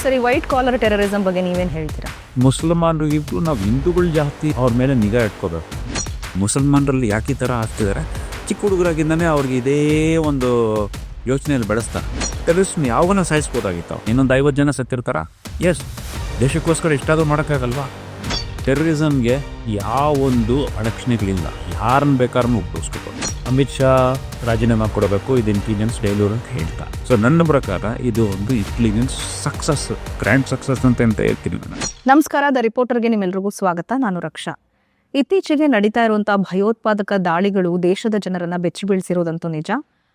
ಸರಿ, white collar terrorism ಬಗ್ಗೆ ನೀವೇನು ಹೇಳ್ತೀರಾ? ಮುಸಲ್ಮಾನರು ಇಬ್ಬರು ನಾವು ಹಿಂದೂಗಳು ಜಾಸ್ತಿ ಅವ್ರ ಮೇಲೆ ನಿಗಾ ಇಟ್ಕೋಬೇಕು. ಮುಸಲ್ಮಾನರಲ್ಲಿ ಯಾಕೆ ಈ ಥರ ಆಗ್ತಿದ್ದಾರೆ, ಚಿಕ್ಕ ಹುಡುಗರಾಗಿಂದನೇ ಅವ್ರಿಗೆ ಇದೇ ಒಂದು ಯೋಚನೆಯಲ್ಲಿ ಬೆಳೆಸ್ತಾರೆ. ಟೆರರಿಸ್ಟ್ನ ಯಾವನ್ನ ಸಾಯಿಸ್ಬೋದಾಗಿತ್ತು, ಇನ್ನೊಂದು 50 ಜನ ಸತ್ತಿರ್ತಾರ. ಎಸ್, ದೇಶಕ್ಕೋಸ್ಕರ ಇಷ್ಟಾದರೂ ಮಾಡೋಕ್ಕಾಗಲ್ವಾ? ಟೆರರಿಸಮ್ಗೆ ಯಾವೊಂದು ಅಡಕ್ಷಣೆಗಳಿಲ್ಲ, ಯಾರನ್ನ ಬೇಕಾದ್ರೂ ಉಪಯೋಗಿಸ್ಬೇಕು. ಅಮಿತ್ ಶಾ ರಾಜೀನಾಮೆ ಕೊಡಬೇಕು, ಇದು ಇಂಟೆಲಿಜೆನ್ಸ್ ಡೈಲೂರ್ ಅಂತ ಹೇಳ್ತಾರೆ. ಸೊ ನನ್ನ ಪ್ರಕಾರ ಇದು ಒಂದು ಇಂಟೆಲಿಜೆನ್ಸ್ ಸಕ್ಸಸ್, ಗ್ರ್ಯಾಂಡ್ ಸಕ್ಸಸ್ ಅಂತ ಹೇಳ್ತೀನಿ ನಾನು. ನಮಸ್ಕಾರ, ದ ರಿಪೋರ್ಟರ್ಗೆ ನಿಮ್ಮೆಲ್ಲರಿಗೂ ಸ್ವಾಗತ. ನಾನು ರಕ್ಷಾ. ಇತ್ತೀಚೆಗೆ ನಡೀತಾ ಇರುವಂತಹ ಭಯೋತ್ಪಾದಕ ದಾಳಿಗಳು ದೇಶದ ಜನರನ್ನ ಬೆಚ್ಚಿ ಬೀಳಿಸಿರೋದಂತೂ ನಿಜ.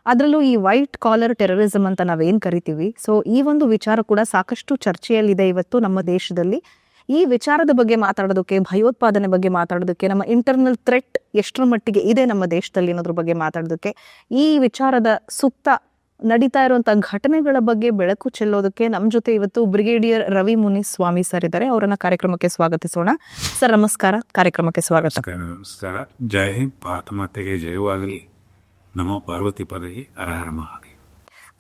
ಅದರಲ್ಲೂ ಈ ವೈಟ್ ಕಾಲರ್ ಟೆರರಿಸಂ ಅಂತ ನಾವೇನ್ ಕರಿತೀವಿ, ಸೊ ಈ ಒಂದು ವಿಚಾರ ಕೂಡ ಸಾಕಷ್ಟು ಚರ್ಚೆಯಲ್ಲಿದೆ ಇವತ್ತು ನಮ್ಮ ದೇಶದಲ್ಲಿ. ಈ ವಿಚಾರದ ಬಗ್ಗೆ ಮಾತಾಡೋದಕ್ಕೆ, ಭಯೋತ್ಪಾದನೆ ಬಗ್ಗೆ ಮಾತಾಡೋದಕ್ಕೆ, ನಮ್ಮ ಇಂಟರ್ನಲ್ ಥ್ರೆಟ್ ಎಷ್ಟರ ಮಟ್ಟಿಗೆ ಇದೆ ನಮ್ಮ ದೇಶದಲ್ಲಿ ಅನ್ನೋದ್ರ ಬಗ್ಗೆ ಮಾತಾಡೋದಕ್ಕೆ, ಈ ವಿಚಾರದ ಸುತ್ತ ನಡೀತಾ ಇರುವಂತಹ ಘಟನೆಗಳ ಬಗ್ಗೆ ಬೆಳಕು ಚೆಲ್ಲೋದಕ್ಕೆ ನಮ್ಮ ಜೊತೆ ಇವತ್ತು ಬ್ರಿಗೇಡಿಯರ್ ರವಿ ಮುನಿಸ್ವಾಮಿ ಸರ್ ಇದ್ದಾರೆ. ಅವರನ್ನ ಕಾರ್ಯಕ್ರಮಕ್ಕೆ ಸ್ವಾಗತಿಸೋಣ. ಸರ್ ನಮಸ್ಕಾರ, ಕಾರ್ಯಕ್ರಮಕ್ಕೆ ಸ್ವಾಗತ. ನಮಸ್ಕಾರ. ಜೈ ಹಿಂದ್, ಭಾರತ ಮಾತೆಗೆ ಜಯವಾಗಲಿ, ನಮೋ ಪಾರ್ವತಿ ಪದವಿ, ಹರ ಹರ ಮಹಾದೇವ.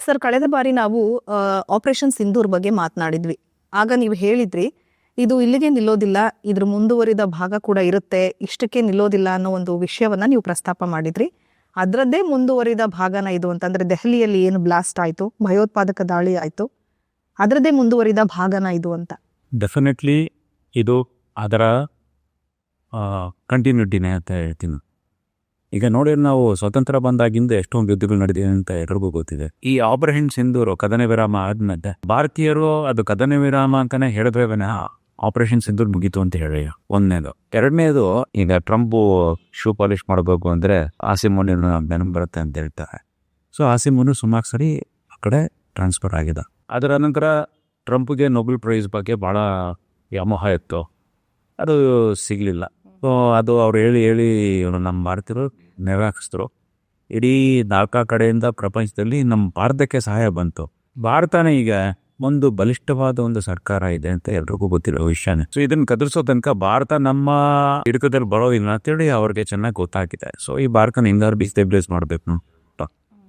ಸರ್, ಕಳೆದ ಬಾರಿ ನಾವು ಆಪರೇಷನ್ ಸಿಂಧೂರ್ ಬಗ್ಗೆ ಮಾತನಾಡಿದ್ವಿ. ಆಗ ನೀವು ಹೇಳಿದ್ರಿ, ಇದು ಇಲ್ಲಿಗೆ ನಿಲ್ಲೋದಿಲ್ಲ, ಇದ್ರ ಮುಂದುವರಿದ ಭಾಗ ಕೂಡ ಇರುತ್ತೆ, ಇಷ್ಟಕ್ಕೆ ನಿಲ್ಲೋದಿಲ್ಲ ಅನ್ನೋ ಒಂದು ವಿಷಯವನ್ನ ನೀವು ಪ್ರಸ್ತಾಪ ಮಾಡಿದ್ರಿ. ಅದರದ್ದೇ ಮುಂದುವರಿದ ಭಾಗನ ಇದು ಅಂತಂದ್ರೆ, ದೆಹಲಿಯಲ್ಲಿ ಏನು ಬ್ಲಾಸ್ಟ್ ಆಯ್ತು, ಭಯೋತ್ಪಾದಕ ದಾಳಿ ಆಯ್ತು, ಅದರದ್ದೇ ಮುಂದುವರಿದ ಭಾಗನ ಇದು ಅಂತ. ಡೆಫಿನೆಟ್ಲಿ ಇದು ಅದರ ಕಂಟಿನ್ಯೂಟಿನೇ ಅಂತ ಹೇಳ್ತೀನಿ. ಈಗ ನೋಡಿ, ನಾವು ಸ್ವತಂತ್ರ ಬಂದಾಗಿಂದ ಎಷ್ಟೊಂದು ಯುದ್ಧಗಳು ನಡೆದಿದೆ ಅಂತ ಎಲ್ರಿಗೂ ಗೊತ್ತಿದೆ. ಈ ಆಪರೇಷನ್ ಸಿಂಧೂರು ಕದನ ವಿರಾಮ ಆದ್ಮೇಲೆ ಭಾರತೀಯರು ಅದು ಕದನ ವಿರಾಮ ಅಂತಾನೆ ಹೇಳಿದ್ರೆ ಆಪರೇಷನ್ ಸಿಂಧೂರ್ ಮುಗೀತು ಅಂತ ಹೇಳಿ ಒಂದನೇದು. ಎರಡನೇದು, ಈಗ ಟ್ರಂಪ್ ಶೂ ಪಾಲಿಶ್ ಮಾಡಬೇಕು ಅಂದ್ರೆ ಆಸಿಮೋನಿನ ಬೆನಮ್ ಬರುತ್ತೆ ಅಂತ ಹೇಳ್ತಾರೆ. ಸೊ ಆಸಿಮೋನು ಸುಮಾರು ಸರಿ ಆ ಕಡೆ ಟ್ರಾನ್ಸ್ಫರ್ ಆಗಿದೆ. ಅದರ ನಂತರ ಟ್ರಂಪ್ಗೆ ನೊಬೆಲ್ ಪ್ರೈಸ್ ಬಗ್ಗೆ ಭಾಳ ವ್ಯಾಮೋಹ ಇತ್ತು, ಅದು ಸಿಗಲಿಲ್ಲ. ಸೊ ಅದು ಅವ್ರು ಹೇಳಿ ನಮ್ಮ ಭಾರತೀಯರು ನೆರವೇರಿಸಿದ್ರು. ಇಡೀ 4 ಕಡೆಯಿಂದ ಪ್ರಪಂಚದಲ್ಲಿ ನಮ್ಮ ಭಾರತಕ್ಕೆ ಸಹಾಯ ಬಂತು. ಭಾರತನೇ ಈಗ ಒಂದು ಬಲಿಷ್ಠವಾದ ಒಂದು ಸರ್ಕಾರ ಇದೆ ಅಂತ ಎಲ್ರಿಗೂ ಗೊತ್ತಿರೋ ವಿಷಯನೇ. ಸೊ ಇದನ್ನ ಕದರ್ಸೋ ತನಕ ಭಾರತ ನಮ್ಮ ಹಿಡಿತದಲ್ಲಿ ಬರೋದಿಲ್ಲ ಅಂತೇಳಿ ಅವ್ರಿಗೆ ಚೆನ್ನಾಗಿ ಗೊತ್ತಾಗಿದೆ. ಸೊ ಈ ಭಾರತನ ಹಿಂಗಾರು ಡಿಸ್ಟೆಬಿಲೈಸ್ ಮಾಡಬೇಕು.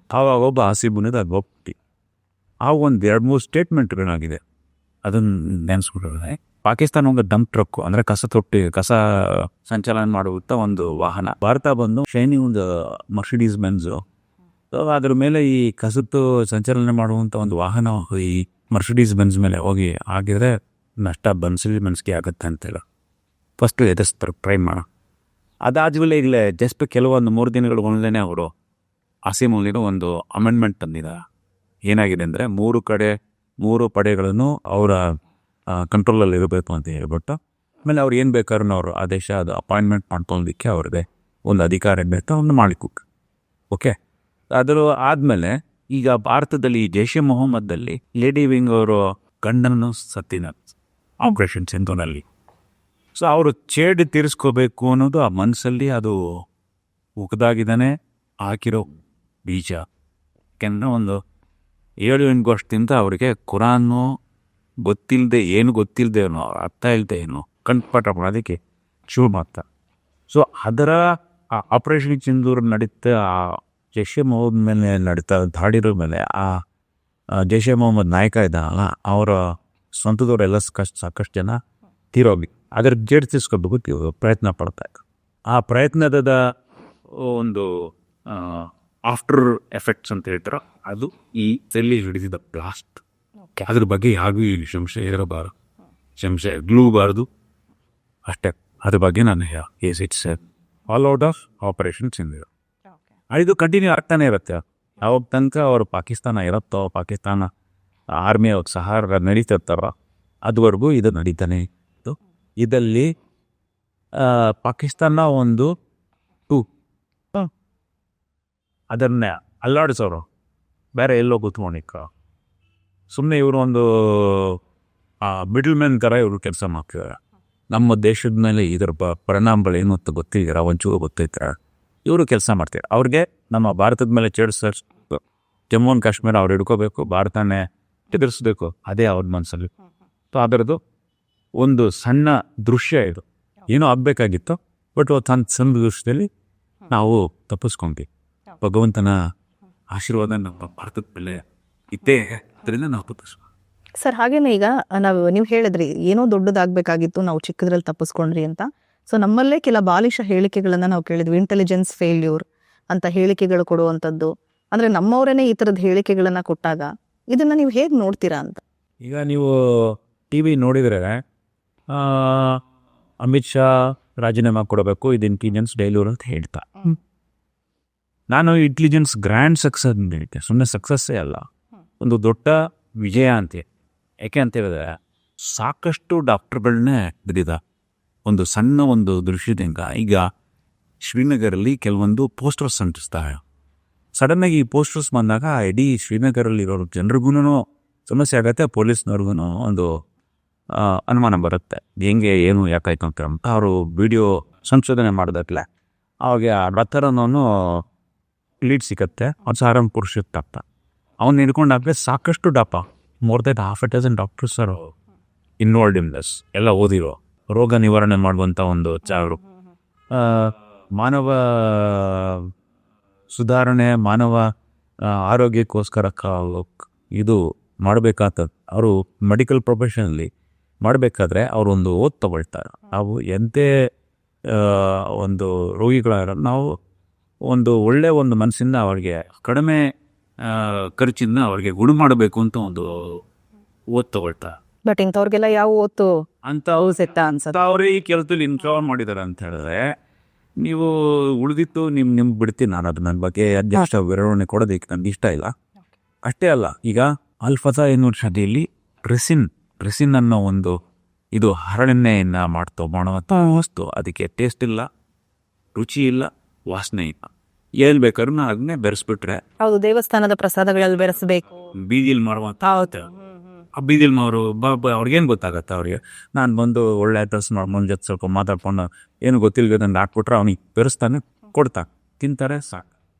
ಆವಾಗ ಒಬ್ಬ ಆಸಿಬುನಿದ ಒಪ್ಪಿ ಆ ಒಂದು 2-3 ಸ್ಟೇಟ್ಮೆಂಟ್ಗಳಾಗಿದೆ, ಅದನ್ನ ನೆನೆಸ್ಬಿಟ್ರೆ. ಪಾಕಿಸ್ತಾನ ಒಂದು ಡಂಪ್ ಟ್ರಕ್ ಅಂದ್ರೆ ಕಸ ಸಂಚಾಲನ ಮಾಡುವಂತ ಒಂದು ವಾಹನ, ಭಾರತ ಬಂದು ಶೈನಿ ಒಂದು ಮರ್ಸಿಡೀಸ್ ಬೆಂಜ್, ಅದ್ರ ಮೇಲೆ ಈ ಕಸತ್ತು ಸಂಚಾಲನೆ ಮಾಡುವಂತ ಒಂದು ವಾಹನ ಈ ಮರ್ಸಿಡೀಸ್ ಬೆಂಜ್ ಮೇಲೆ ಹೋಗಿ ಆಗಿದ್ರೆ ನಷ್ಟ ಮನ್ಸಿಗೆ ಆಗತ್ತೆ ಅಂತೇಳಿ ಫಸ್ಟ್ ಎದುರಿಸ್ತಾರೆ, ಟ್ರೈ ಮಾಡ. ಅದಾದ್ಮೇಲೆ ಈಗಲೇ ಜಸ್ಟ್ ಕೆಲವೊಂದು 3 ದಿನಗಳ ಒಂದೇನೆ ಅವರು ಆಸಿಮುಲ್ಲಿನ ಒಂದು ಅಮೆಂಡ್ಮೆಂಟ್ ತಂದಿದ. ಏನಾಗಿದೆ ಅಂದರೆ 3 ಪಡೆಗಳನ್ನು ಅವರ ಕಂಟ್ರೋಲಲ್ಲಿ ಇರಬೇಕು ಅಂತ ಹೇಳ್ಬಿಟ್ಟು, ಆಮೇಲೆ ಅವ್ರು ಏನು ಬೇಕಾದ್ರೂ ಅವರು ಆದೇಶ ಅದು ಅಪಾಯಿಂಟ್ಮೆಂಟ್ ಮಾಡ್ಕೊಳ್ಳೋದಕ್ಕೆ ಅವ್ರಿಗೆ ಒಂದು ಅಧಿಕಾರ ಬೇಕು, ಅವ್ರನ್ನ ಮಾಡಿಕೊ. ಓಕೆ, ಅದರ ಆದಮೇಲೆ ಈಗ ಭಾರತದಲ್ಲಿ ಜೈಷೆ ಮೊಹಮ್ಮದಲ್ಲಿ ಲೇಡಿ ವಿಂಗ್ ಅವರು ಗಂಡನನ್ನು ಸತ್ತಿನ ಆಪರೇಷನ್ ಸಿಂಧೂನಲ್ಲಿ. ಸೊ ಅವರು ಚೇಡು ತೀರಿಸ್ಕೋಬೇಕು ಅನ್ನೋದು ಆ ಮನಸ್ಸಲ್ಲಿ ಅದು ಉಗ್ದಾಗಿದ್ದಾನೆ ಹಾಕಿರೋ ಬೀಜ. ಯಾಕೆಂದರೆ ಒಂದು 7-8 ವರ್ಷದಿಂದ ಅವರಿಗೆ ಕುರಾನು ಗೊತ್ತಿಲ್ಲದೆ ಏನೋ ಅರ್ಥ ಇಲ್ಲದೆ ಏನೋ ಕಂಠಪಾಠ ಮಾಡೋದಕ್ಕೆ ಶುರು ಮಾಡ್ತಾರೆ. ಸೊ ಅದರ ಆಪರೇಷನ್ ಸಿಂಧೂರ್ ನಡೀತಾ ಆ ಜೈಷೆ ಮೊಹಮ್ಮದ್ ಮೇಲೆ ನಡೀತಾ ದಾಳಿರ ಮೇಲೆ ಆ ಜೈಷೆ ಮೊಹಮ್ಮದ್ ನಾಯಕ ಇದ್ದಾನಲ್ಲ, ಅವರ ಸ್ವಂತದವರೆಲ್ಲ ಸಾಕಷ್ಟು ಜನ ತೀರೋಗಿ ಅದರ ಜೇಡಿಸ್ಕೋಬೇಕು ಪ್ರಯತ್ನ ಪಡ್ತಾ ಇದ್ರು. ಆ ಪ್ರಯತ್ನದ ಒಂದು ಆಫ್ಟರ್ ಎಫೆಕ್ಟ್ಸ್ ಅಂತ ಹೇಳ್ತಾರೆ, ಅದು ಈ ಸೆಲ್ಲಿ ಹಿಡಿದಿದ್ದ ಬ್ಲಾಸ್ಟ್. ಅದ್ರ ಬಗ್ಗೆ ಯಾರಿಗೂ ಈ ಸಂಶಯ ಇರಬಾರ್ದು, ಸಂಶಯ ಗ್ಲೂಬಾರ್ದು ಅಷ್ಟೇ. ಅದ್ರ ಬಗ್ಗೆ ನಾನು it's all out of operation Sindoor. ಇದು ಕಂಟಿನ್ಯೂ ಆಗ್ತಾನೆ ಇರುತ್ತೆ ಯಾವಾಗ ತನಕ ಅವರು ಪಾಕಿಸ್ತಾನ ಇರುತ್ತೋ, ಪಾಕಿಸ್ತಾನ ಆರ್ಮಿ ಅವ್ರ ಸಹಾರ ನಡೀತಿರ್ತಾರೋ ಅದುವರೆಗೂ ಇದು ನಡೀತಾನೆ ಇತ್ತು. ಇದರಲ್ಲಿ ಪಾಕಿಸ್ತಾನ ಒಂದು ಅದನ್ನೇ ಅಲ್ಲಾಡಿಸೋರು ಬೇರೆ ಎಲ್ಲೋ ಕೂತ್ಕೊಂಡಿಕ್ಕ, ಸುಮ್ಮನೆ ಇವರು ಒಂದು ಮಿಡಲ್ ಮ್ಯಾನ್ ಥರ ಇವರು ಕೆಲಸ ಮಾಡ್ತಿದ್ದಾರೆ. ನಮ್ಮ ದೇಶದ ಮೇಲೆ ಇದರ ಪರಿಣಾಮಗಳು ಏನು ಅಂತ ಗೊತ್ತಿದ್ದೀರ, ಒಂಚೂರು ಗೊತ್ತೈತೆ. ಇವರು ಕೆಲಸ ಮಾಡ್ತಾರೆ, ಅವ್ರಿಗೆ ನಮ್ಮ ಭಾರತದ ಮೇಲೆ ಚೇಡಿಸೋದು, ಜಮ್ಮು ಆ್ಯಂಡ್ ಕಾಶ್ಮೀರ ಅವ್ರು ಹಿಡ್ಕೋಬೇಕು, ಭಾರತನೇ ಎದುರಿಸ್ಬೇಕು, ಅದೇ ಅವ್ರ ಮನಸ್ಸಲ್ಲಿ. ಸೊ ಅದರದ್ದು ಒಂದು ಸಣ್ಣ ದೃಶ್ಯ ಇದು, ಏನೋ ಆಗಬೇಕಾಗಿತ್ತು, ಬಟ್ ಸಣ್ಣ ದೃಶ್ಯದಲ್ಲಿ ನಾವು ತಪ್ಪಿಸ್ಕೊಂಡ್ವಿ. ಭಗವಂತನ ಆಶೀರ್ವಾದ ನಮ್ಮ ಭಾರತದ ಮೇಲೆ ಇದ್ದೇ ಅದರಿಂದ ನಾವು ತಪ್ಪಿಸ್ಕೊ. ಸರ್ ಹಾಗೇನೆ ಈಗ ನೀವು ಹೇಳಿದ್ರಿ ಏನೋ ದೊಡ್ಡದಾಗಬೇಕಾಗಿತ್ತು, ನಾವು ಚಿಕ್ಕದ್ರಲ್ಲಿ ತಪ್ಪಿಸ್ಕೊಂಡ್ರಿ ಅಂತ. ಸೊ ನಮ್ಮಲ್ಲೇ ಕೆಲ ಬಾಲಿಶ ಹೇಳಿಕೆಗಳನ್ನ ನಾವು ಕೇಳಿದ್ವಿ, ಇಂಟೆಲಿಜೆನ್ಸ್ ಫೇಲ್ಯೂರ್ ಅಂತ ಹೇಳಿಕೆಗಳು ಕೊಡುವಂಥದ್ದು. ಅಂದ್ರೆ ನಮ್ಮವರೇನೆ ಈ ತರದ ಹೇಳಿಕೆಗಳನ್ನ ಕೊಟ್ಟಾಗ ಇದನ್ನ ನೀವು ಹೇಗೆ ನೋಡ್ತೀರಾ ಅಂತ. ಈಗ ನೀವು ಟಿ ವಿ ನೋಡಿದರೆ ಅಮಿತ್ ಶಾ ರಾಜೀನಾಮೆ ಕೊಡಬೇಕು, ಇದು ಇಂಟೆಲಿಜೆನ್ಸ್ ಫೇಲ್ಯೂರ್ ಅಂತ ಹೇಳ್ತಾ. ನಾನು ಇಂಟೆಲಿಜೆನ್ಸ್ ಗ್ರ್ಯಾಂಡ್ ಸಕ್ಸಸ್ ಅಂತ ಹೇಳ್ತೆ, ಸುಮ್ಮನೆ ಸಕ್ಸಸ್ಸೇ ಅಲ್ಲ, ಒಂದು ದೊಡ್ಡ ವಿಜಯ ಅಂತೆ. ಯಾಕೆ ಅಂತ ಹೇಳಿದ್ರೆ ಸಾಕಷ್ಟು ಡಾಕ್ಟರ್ಗಳನ್ನೇ ಬಿದ್ದಿದ ಒಂದು ಸಣ್ಣ ಒಂದು ದೃಶ್ಯದಿಂದ. ಈಗ ಶ್ರೀನಗರಲ್ಲಿ ಕೆಲವೊಂದು ಪೋಸ್ಟರ್ಸ್ ಅಂಟಿಸ್ತಾರೆ. ಸಡನ್ನಾಗಿ ಈ ಪೋಸ್ಟರ್ಸ್ ಬಂದಾಗ ಇಡೀ ಶ್ರೀನಗರಲ್ಲಿರೋ ಜನರಿಗೂ ಸಮಸ್ಯೆ ಆಗತ್ತೆ, ಪೊಲೀಸ್ನವ್ರಿಗೂ ಒಂದು ಅನುಮಾನ ಬರುತ್ತೆ, ಹೆಂಗೆ ಏನು ಯಾಕಾಯ್ತು ಅಂತ. ಅವರು ವಿಡಿಯೋ ಸಂಶೋಧನೆ ಮಾಡಿದಾಗಲೇ ಅವಾಗ ಆ ಥರನೂ ಲೀಡ್ ಸಿಗತ್ತೆ. ಅವ್ನು ಸಾರಂಪುರ್ ಶಿಫ್ಟ್ ಆಗ್ತಾ ಅವ್ನು ಹಿಡ್ಕೊಂಡಾಗಲೇ ಸಾಕಷ್ಟು more than 6 doctors are involved in this. ಎಲ್ಲ ಓದಿರೋ ರೋಗ ನಿವಾರಣೆ ಮಾಡುವಂಥ ಒಂದು ಮಾನವ ಸುಧಾರಣೆ, ಮಾನವ ಆರೋಗ್ಯಕ್ಕೋಸ್ಕರ ಇದು ಮಾಡಬೇಕಾದ ಅವರು ಮೆಡಿಕಲ್ ಪ್ರೊಫೆಷನಲ್ಲಿ ಮಾಡಬೇಕಾದ್ರೆ ಅವರೊಂದು ಓದ್ ತಗೊಳ್ತಾರೆ. ನಾವು ಎಂದೇ ಒಂದು ರೋಗಿಗಳ ನಾವು ಒಂದು ಒಳ್ಳೆ ಒಂದು ಮನಸ್ಸಿಂದ ಅವ್ರಿಗೆ ಕಡಿಮೆ ಖರ್ಚಿಂದ ಅವ್ರಿಗೆ ಗುಣ ಮಾಡಬೇಕು ಅಂತ ಒಂದು ಓದ್ ತಗೊಳ್ತಾರೆ. ಬಟ್ ಇಂಥವ್ರಿಗೆಲ್ಲ ಯಾವ ಓದ್ತು ಅಂತ ಅನ್ಸುತ್ತೆ. ಅವರೇ ಈ ಕೆಲಸದಲ್ಲಿ ಇನ್ಸ್ಟಾಲ್ ಮಾಡಿದ್ದಾರೆ ಅಂತ ಹೇಳಿದ್ರೆ, ನೀವು ಉಳಿದಿತ್ತು ನಿಮ್ಗೆ ಬಿಡ್ತೀನಿ. ನಾನು ಅದು ನನ್ನ ಬಗ್ಗೆ ಅಧ್ಯಕ್ಷ ವಿವರಣೆ ಕೊಡೋದಕ್ಕೆ ನನಗೆ ಇಷ್ಟ ಇಲ್ಲ. ಅಷ್ಟೇ ಅಲ್ಲ, ಈಗ ಅಲ್ಫತಾ ಯೂನಿವರ್ಸಿಟಿಯಲ್ಲಿ ರೆಸಿನ್ ಅನ್ನೋ ಒಂದು ಇದು ಹರಳೆಣ್ಣೆಯನ್ನು ಮಾಡುವಂಥ ವಸ್ತು, ಅದಕ್ಕೆ ಟೇಸ್ಟ್ ಇಲ್ಲ, ರುಚಿ ಇಲ್ಲ, ವಾಸನೆ ಇಲ್ಲ. ಏನ್ ಬೇಕಾದ್ರೂ ನಾನು ಅದನ್ನೇ ಬೆರೆಸ್ಬಿಟ್ರೆ, ಹೌದು, ದೇವಸ್ಥಾನದ ಪ್ರಸಾದಗಳಲ್ಲಿ ಬೆರೆಸಬೇಕು, ಬೀದಿಲ್ ಮಾರುವಂತ ಆ ಬೀದಿಲ್ ಮಾರು ಅವ್ರಿಗೇನು ಗೊತ್ತಾಗತ್ತೆ? ಅವ್ರಿಗೆ ನಾನು ಬಂದು ಒಳ್ಳೆ ಡ್ರೆಸ್ ಮುಂದೆ ಜೊತೆ ಸ್ವಲ್ಪ ಮಾತಾಡ್ಕೊಂಡು ಏನು ಗೊತ್ತಿಲ್ಲ ನಂಗೆ ಹಾಕ್ಬಿಟ್ರೆ ಅವ್ನಿಗೆ ಬೆರೆಸ್ತಾನೆ, ಕೊಡ್ತಾ ತಿಂತಾರೆ, ಸಾಕು.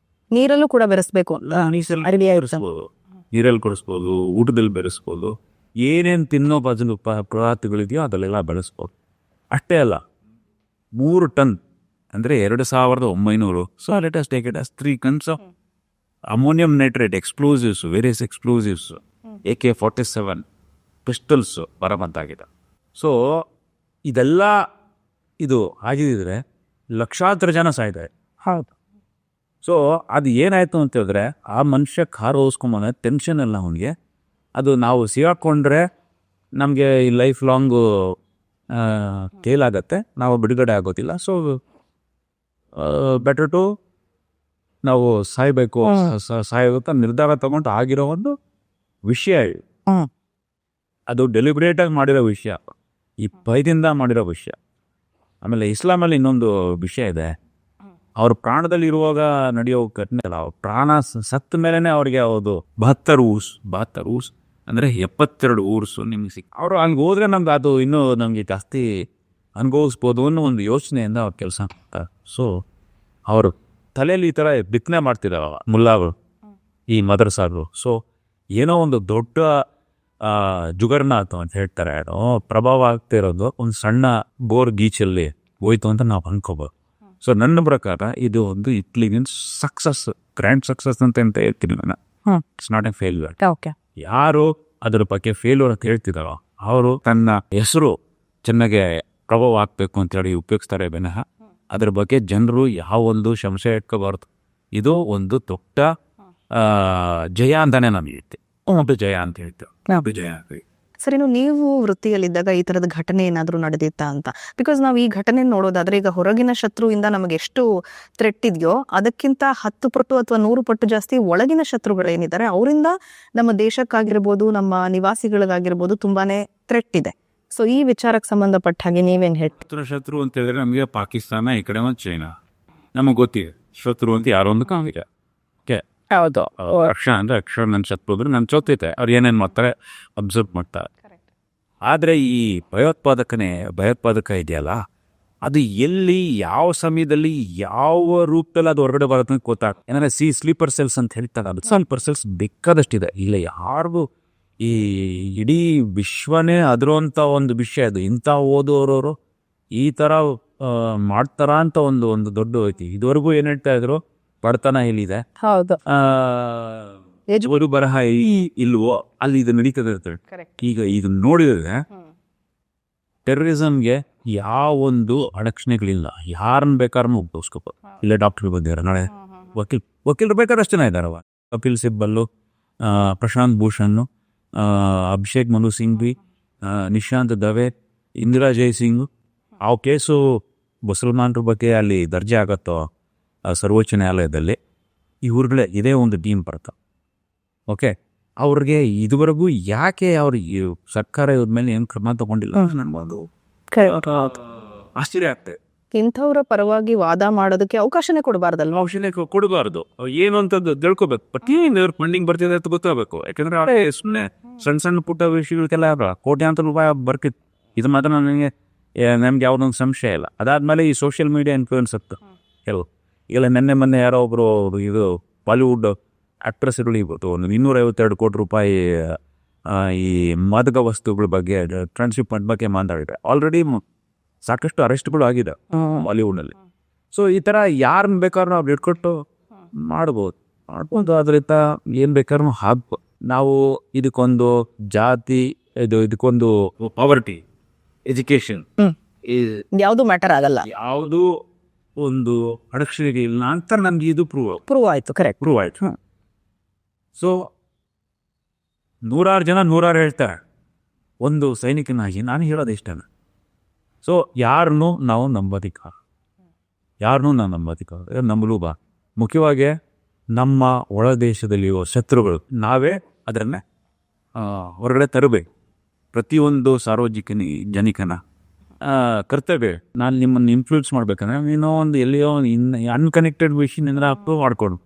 ನೀರಲ್ಲೂ ಕೂಡ ಬೆರೆಸ್ಬೇಕು, ಬೆರೆಸ್ಬೋದು, ನೀರಲ್ಲಿ ಕೊಡಿಸ್ಬೋದು, ಊಟದಲ್ಲಿ ಬೆರೆಸ್ಬೋದು, ಏನೇನು ತಿನ್ನೋ ಬದಲು ಪದಾರ್ಥಗಳಿದೆಯೋ ಅದಲ್ಲೆಲ್ಲ ಬೆಳೆಸ್ಬೋದು. ಅಷ್ಟೇ ಅಲ್ಲ, 3 ಟನ್ ಅಂದರೆ 2900 so let's take it as 3 tons ammonium nitrate explosives, various explosives, AK-47 pistols ಬರಬಂತಾಗಿದೆ. ಸೊ ಇದೆಲ್ಲ ಇದು ಆಗಿದ್ರೆ ಲಕ್ಷಾಂತರ ಜನ ಸಾಯ್ತಾರೆ. ಹೌದು. ಸೊ ಅದು ಏನಾಯಿತು ಅಂತ ಹೇಳಿದ್ರೆ, ಆ ಮನುಷ್ಯ ಕಾರ್ ಓದಿಸ್ಕೊಂಬಂದ್ರೆ ಟೆನ್ಷನ್ ಎಲ್ಲ ಅವನಿಗೆ. ಅದು ನಾವು ಸಿಗಾಕೊಂಡ್ರೆ ನಮಗೆ ಈ ಲೈಫ್ ಲಾಂಗು ತೇಲಾಗತ್ತೆ, ನಾವು ಬಿಡುಗಡೆ ಆಗೋದಿಲ್ಲ. ಸೊ ಬೆಟರ್ ಟು ನಾವು ಸಾಯ್ಬೇಕು ನಿರ್ಧಾರ ತಗೊಂಡು ಆಗಿರೋ ಒಂದು ವಿಷಯ. ಅದು ಡೆಲಿಬ್ರೇಟಾಗಿ ಮಾಡಿರೋ ವಿಷಯ, ಈ ಭಯದಿಂದ ಮಾಡಿರೋ ವಿಷಯ. ಆಮೇಲೆ ಇಸ್ಲಾಮಲ್ಲಿ ಇನ್ನೊಂದು ವಿಷಯ ಇದೆ, ಅವ್ರ ಪ್ರಾಣದಲ್ಲಿ ಇರುವಾಗ ನಡೆಯೋ ಘಟನೆ ಅಲ್ಲ, ಅವ್ರ ಪ್ರಾಣ ಸತ್ತ ಮೇಲೇ ಅವ್ರಿಗೆ ಹೌದು 72 ಊರ್ಸ್ ಅಂದರೆ 72 ಊರ್ಸು ನಿಮ್ಗೆ ಅವರು ಹಂಗೆ ಹೋದ್ರೆ ನಮ್ಗೆ ಅದು ಇನ್ನೂ ನಮಗೆ ಜಾಸ್ತಿ ಅನುಭವಿಸ್ಬೋದು ಅನ್ನೋ ಒಂದು ಯೋಚನೆಯಿಂದ ಅವ್ರ ಕೆಲಸ ಮಾಡ್ತಾರೆ. ಸೊ ಅವರು ತಲೆಯಲ್ಲಿ ಈ ಥರ ಬಿತ್ತನೆ ಮಾಡ್ತಿದ್ದಾವ ಮುಲ್ಲಾಗಳು, ಈ ಮದರಸಾರು. ಸೊ ಏನೋ ಒಂದು ದೊಡ್ಡ ಜುಗರ್ನಾಥ್ ಅಂತ ಹೇಳ್ತಾರೆ, ಪ್ರಭಾವ ಆಗ್ತಿರೋದು ಒಂದು ಸಣ್ಣ ಬೋರ್ ಗೀಚಲ್ಲಿ ಹೋಯ್ತು ಅಂತ ನಾವು ಅನ್ಕೋಬೋದು. ಸೊ ನನ್ನ ಪ್ರಕಾರ ಇದು ಒಂದು ಇಂಟೆಲಿಜೆನ್ಸ್ ಸಕ್ಸಸ್, ಗ್ರ್ಯಾಂಡ್ ಸಕ್ಸಸ್ ಅಂತ ಹೇಳ್ತೀನಿ ನಾನು. It's not A failure. ಯಾರು ಅದ್ರ ಬಗ್ಗೆ ಫೇಲ್ಯೂರ್ ಅಂತ ಹೇಳ್ತಿದ್ದಾರೋ ಅವರು ತನ್ನ ಹೆಸರು ಚೆನ್ನಾಗೆ ಪ್ರಭಾವ ಆಗ್ಬೇಕು ಅಂತೇಳಿ ಉಪಯೋಗಿಸ್ತಾರೆ ವಿನಃ ಅದ್ರ ಬಗ್ಗೆ ಜನರು ಯಾವ ಒಂದು ಸಂಶಯ ಇಟ್ಕೋಬಾರ್ದು. ಇದು ಒಂದು ದೊಡ್ಡ ಜಯ ಅಂತಾನೆ ನಮಗೆ ಜಯ ಅಂತ ಹೇಳ್ತೇವೆ. ಜಯ ಸರ್, ಇನ್ನು ನೀವು ವೃತ್ತಿಯಲ್ಲಿದ್ದಾಗ ಈ ತರದ ಘಟನೆ ಏನಾದರೂ ನಡೆದಿತ್ತಾ ಅಂತ? ಬಿಕಾಸ್ ನಾವು ಈ ಘಟನೆ ನೋಡೋದಾದ್ರೆ, ಈಗ ಹೊರಗಿನ ಶತ್ರುವಿಂದ ನಮಗೆ ಎಷ್ಟು ಥ್ರೆಟ್ ಇದೆಯೋ ಅದಕ್ಕಿಂತ 10 ಪಟ್ಟು ಅಥವಾ 100 ಪಟ್ಟು ಜಾಸ್ತಿ ಒಳಗಿನ ಶತ್ರುಗಳೇನಿದ್ದಾರೆ ಅವರಿಂದ ನಮ್ಮ ದೇಶಕ್ಕಾಗಿರ್ಬೋದು, ನಮ್ಮ ನಿವಾಸಿಗಳಿಗಾಗಿರ್ಬೋದು ತುಂಬಾನೇ ಥ್ರೆಟ್ ಇದೆ. ಸೊ ಈ ವಿಚಾರಕ್ಕೆ ಸಂಬಂಧಪಟ್ಟ ಹಾಗೆ ನೀವೇನ್ ಹೇಳ್ತೀವಿ? ಶತ್ರು ಅಂತ ಹೇಳಿದ್ರೆ ನಮಗೆ ಪಾಕಿಸ್ತಾನ, ಈ ಕಡೆ ಒಂದು ಚೈನಾ ನಮಗೆ ಗೊತ್ತಿದೆ. ಶತ್ರು ಅಂತ ಯಾರೋ ಒಂದು ಕಾಮಿಗೆ ಹೌದು, ರಕ್ಷಾ ಅಂದ್ರೆ ರಕ್ಷಾ ನನ್ನ ಶತ್ರು ಅಂದ್ರೆ ನನ್ನ ಜೊತೆ ಅವ್ರು ಏನೇನು ಮಾಡ್ತಾರೆ ಅಬ್ಸರ್ವ್ ಮಾಡ್ತಾರೆ. ಆದರೆ ಈ ಭಯೋತ್ಪಾದಕ ಇದೆಯಲ್ಲ, ಅದು ಎಲ್ಲಿ ಯಾವ ಸಮಯದಲ್ಲಿ ಯಾವ ರೂಪದಲ್ಲಿ ಅದು ಹೊರಗಡೆ ಬರುತ್ತೆ ಅಂತ ಗೊತ್ತಾಗ್ತದೆ. ಏನಾದ್ರೆ ಸ್ಲೀಪರ್ ಸೆಲ್ಸ್ ಅಂತ ಹೇಳ್ತಾರೆ, ಅದು ಸ್ಲೀಪರ್ ಸೆಲ್ಸ್ ಬೇಕಾದಷ್ಟಿದೆ. ಇಲ್ಲ ಯಾರಿಗೂ ಈ ಇಡೀ ವಿಶ್ವನೇ ಅದರಂಥ ಒಂದು ವಿಷಯ ಇದು. ಇಂಥ ಓದೋರವರು ಈ ಥರ ಮಾಡ್ತಾರ ಅಂತ ಒಂದು ದೊಡ್ಡ ಐತಿ. ಇದುವರೆಗೂ ಏನು ಹೇಳ್ತಾ ಇದ್ರು, ಬಡತನ ಇಲ್ಲಿದೆ, ಹೌದು, ಅವರು ಬರಹ ಇಲ್ವೋ ಅಲ್ಲಿ ಇದು ನಡೀತದೆ ಇರ್ತದೆ. ಈಗ ಇದು ನೋಡಿದ್ರೆ ಟೆರರಿಸಮ್ಗೆ ಯಾವೊಂದು ಅಡಕ್ಷಣೆಗಳಿಲ್ಲ. ಯಾರನ್ನ ಬೇಕಾದ್ರೂ ಉಪಯೋಗಿಸ್ಕೋಬೋದು. ಇಲ್ಲೇ ಡಾಕ್ಟರ್ ಬಂದಿದ್ದಾರೆ, ನಾಳೆ ವಕೀಲರು ಬೇಕಾದ್ರೆ ಅಷ್ಟು ಜನ ಇದ್ದಾರವ. ಕಪಿಲ್ ಸಿಬ್ಬಲ್ಲು, ಪ್ರಶಾಂತ್ ಭೂಷಣ್, ಅಭಿಷೇಕ್ ಮನು ಸಿಂಘ್ವಿ, ನಿಶಾಂತ್ ದವೆ, ಇಂದಿರಾ ಜೈಸಿಂಗ್. ಆ ಕೇಸು ಮುಸಲ್ಮಾನರ ಬಗ್ಗೆ ಅಲ್ಲಿ ದರ್ಜೆ ಆಗತ್ತೋ ಸರ್ವೋಚ್ಚ ನ್ಯಾಯಾಲಯದಲ್ಲಿ, ಇವ್ರುಗಳೇ ಇದೇ ಒಂದು ಟೀಮ್ ಬರ್ತಾವೆ. ಓಕೆ, ಅವ್ರಿಗೆ ಇದುವರೆಗೂ ಯಾಕೆ ಅವ್ರಿಗೆ ಸರ್ಕಾರ ಇವ್ರ ಮೇಲೆ ಏನು ಕ್ರಮ ತಗೊಂಡಿಲ್ಲ ನನ್ಗೊಂದು ಆಶ್ಚರ್ಯ ಆಗ್ತದೆ. ಇಂಥವ್ರ ಪರವಾಗಿ ವಾದ ಮಾಡೋದಕ್ಕೆ ಅವಕಾಶನೇ ಕೊಡಬಾರ್ದಲ್ವ? ಅವಶ್ಯನೇ ಕೊಡಬಾರ್ದು. ಏನು ಅಂತದ್ದು ತಿಳ್ಕೊಬೇಕು. ಬಟ್ ಏನ್ ಫಂಡಿಂಗ್ ಬರ್ತಿದೆ ಅಂತ ಗೊತ್ತಾಗಬೇಕು. ಯಾಕಂದ್ರೆ ಸುಮ್ಮನೆ ಸಣ್ಣ ಸಣ್ಣ ಪುಟ್ಟ ವಿಷಯಗಳಿಗೆಲ್ಲ ಕೋಟ್ಯಾಂತರ ರೂಪಾಯಿ ಬರ್ತಿತ್ತು. ಇದು ಮಾತ್ರ ನನಗೆ ನಮ್ಗೆ ಯಾವುದೊಂದು ಸಂಶಯ ಇಲ್ಲ. ಅದಾದ್ಮೇಲೆ ಈ ಸೋಷಿಯಲ್ ಮೀಡಿಯಾ ಇನ್ಫ್ಲೂಯೆನ್ಸ್ ಇತ್ತು ಕೆಲವು. ಈಗ ಮೊನ್ನೆ ಯಾರೋ ಒಬ್ರು ಇದು ಬಾಲಿವುಡ್ ಆಕ್ಟ್ರೆಸ್ಗಳು ಇವತ್ತು ಒಂದು 252 ಕೋಟಿ ರೂಪಾಯಿ ಈ ಮಾದಕ ವಸ್ತುಗಳ ಬಗ್ಗೆ, ಟ್ರಾನ್ಸ್ಶಿಪ್ಮೆಂಟ್ ಬಗ್ಗೆ ಮಾತಾಡಿದ್ರೆ ಆಲ್ರೆಡಿ ಸಾಕಷ್ಟು ಅರೆಸ್ಟ್ಗಳು ಆಗಿದೆ ಬಾಲಿವುಡ್ನಲ್ಲಿ. ಸೊ ಈ ಥರ ಯಾರನ್ನ ಬೇಕಾದ್ರೂ ನಾವು ಇಟ್ಕೊಟ್ಟು ಮಾಡ್ಬೋದು. ಅದರಿಂದ ಏನು ಬೇಕಾದ್ರೂ ಹಾಕ್ಬೋದು. ನಾವು ಇದಕ್ಕೊಂದು ಜಾತಿ, ಇದಕ್ಕೊಂದು ಪಾವರ್ಟಿ, ಎಜುಕೇಶನ್ ಯಾವುದು ಮ್ಯಾಟರ್ ಆಗಲ್ಲ, ಯಾವುದು ಒಂದು ಅಡಕ್ಷಣೆಗೆ ಇಲ್ಲ ಅಂತ ನಮ್ಗೆ ಇದು ಪ್ರೂವ್ ಆಯ್ತು. ಕರೆಕ್ಟ್, ಪ್ರೂವ್ ಆಯ್ತು. ಸೊ 100 ಜನ 100 ಹೇಳ್ತಾರೆ. ಒಂದು ಸೈನಿಕನಾಗಿ ನಾನು ಹೇಳೋದು ಇಷ್ಟನ. ಸೊ ಯಾರನ್ನೂ ನಾವು ನಂಬೋದಿಕ್ಕ, ನಂಬಲು ಬಾ. ಮುಖ್ಯವಾಗಿ ನಮ್ಮ ಒಳ ದೇಶದಲ್ಲಿರುವ ಶತ್ರುಗಳು ನಾವೇ ಅದನ್ನು ಹೊರಗಡೆ ತರಬೇಕು. ಪ್ರತಿಯೊಂದು ಸಾರ್ವಜನಿಕನ ಕರ್ತವ್ಯ. ನಾನು ನಿಮ್ಮನ್ನು ಇನ್ಫ್ಲೂಯೆನ್ಸ್ ಮಾಡ್ಬೇಕಂದ್ರೆ ನೀನೋ ಒಂದು ಎಲ್ಲಿಯೋ ಅನ್ಕನೆಕ್ಟೆಡ್ ವಿಷಯದಿಂದ ಅಪ್ರೂವ್ ಮಾಡ್ಕೊಂಡು